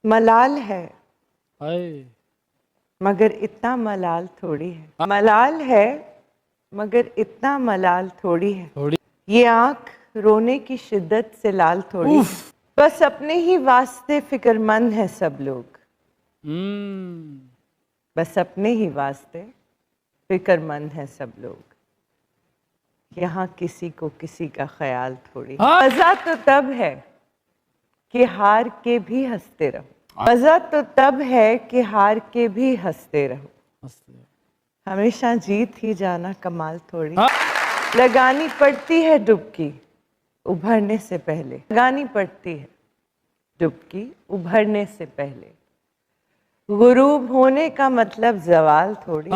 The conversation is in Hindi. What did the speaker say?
मलाल है हाय मगर इतना मलाल थोड़ी है। मलाल है मगर इतना मलाल थोड़ी है। थोड़ी ये आंख रोने की शिद्दत से लाल थोड़ी है। बस अपने ही वास्ते फिक्रमंद है सब लोग। बस अपने ही वास्ते फिक्रमंद है सब लोग। यहाँ किसी को किसी का ख्याल थोड़ी। मजा तो तब है कि हार के भी हंसते रहो। मजा तो तब है कि हार के भी हंसते रहो। हमेशा जीत ही जाना कमाल थोड़ी। लगानी पड़ती है डुबकी उभरने से पहले। लगानी पड़ती है डुबकी उभरने से पहले। गुरूब होने का मतलब जवाल थोड़ी।